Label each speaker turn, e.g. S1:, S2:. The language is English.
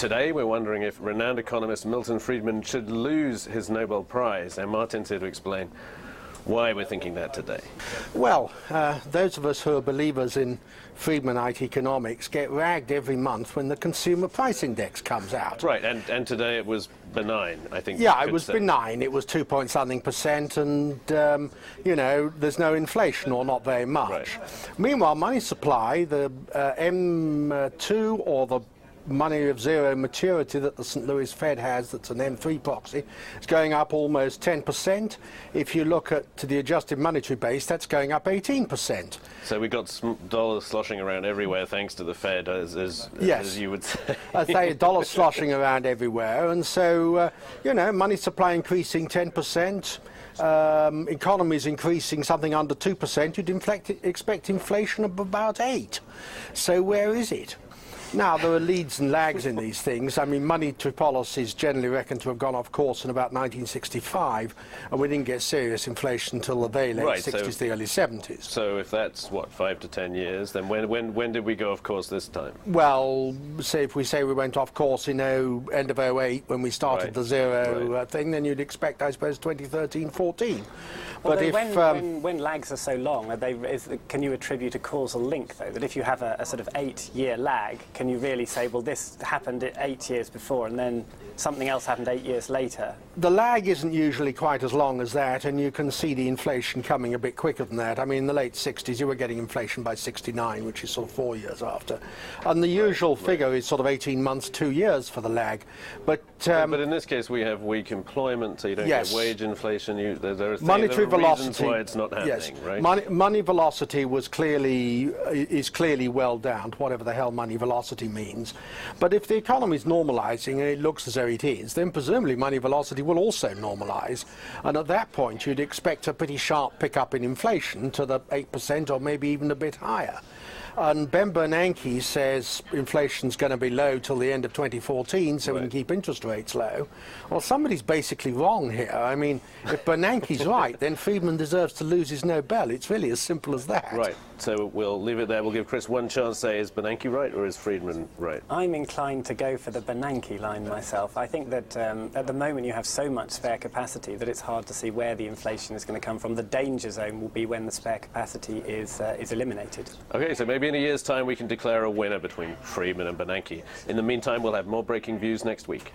S1: Today we're wondering if renowned economist Milton Friedman should lose his Nobel Prize, and Martin's here to explain why we're thinking that today.
S2: Well, those of us who are believers in Friedmanite economics get ragged every month when the consumer price index comes out.
S1: Right, and today it was benign, I think.
S2: Yeah, it was benign. It was 2-point-something%, and, you know, there's no inflation, or not very much.
S1: Right.
S2: Meanwhile, money supply, the M2, or the money of zero maturity that the St. Louis Fed has, that's an M3 proxy, is going up almost 10%. If you look at the adjusted monetary base, that's going up 18%.
S1: So we got dollars sloshing around everywhere thanks to the Fed, as you would say.
S2: I say dollars sloshing around everywhere, and so, you know, money supply increasing 10%. Economies increasing something under 2%, you'd expect inflation of about 8%. So where is it? Now, there are leads and lags in these things. I mean, monetary policy is generally reckoned to have gone off course in about 1965, and we didn't get serious inflation until the very late 60s, the early 70s.
S1: So if that's, what, 5 to 10 years, then when did we go off course this time?
S2: Well, if we say we went off course in end of 08 when we started the zero thing, then you'd expect, I suppose, 2013, 14.
S3: But when lags are so long, can you attribute a causal link, though, that if you have a sort of 8-year lag, can you really say, well, this happened 8 years before and then something else happened 8 years later?
S2: The lag isn't usually quite as long as that, and you can see the inflation coming a bit quicker than that. I mean, in the late 60s, you were getting inflation by 69, which is sort of 4 years after. And the usual figure is sort of 18 months, 2 years for the lag. But
S1: in this case, we have weak employment, so you don't get wage inflation. There are
S2: monetary velocity,
S1: reasons why it's not happening, right?
S2: Money velocity is clearly well down, whatever the hell money velocity means. But if the economy is normalizing, and it looks as though it is, then presumably money velocity will also normalize. And at that point, you'd expect a pretty sharp pickup in inflation to the 8% or maybe even a bit higher. And Ben Bernanke says inflation's going to be low till the end of 2014, so we can keep interest rates low. Well, somebody's basically wrong here. I mean, if Bernanke's right, then Friedman deserves to lose his Nobel. It's really as simple as that.
S1: Right. So we'll leave it there. We'll give Chris one chance to say, is Bernanke right or is Friedman right?
S3: I'm inclined to go for the Bernanke line myself. I think that at the moment you have so much spare capacity that it's hard to see where the inflation is going to come from. The danger zone will be when the spare capacity is eliminated.
S1: Okay, so maybe in a year's time we can declare a winner between Friedman and Bernanke. In the meantime, we'll have more breaking views next week.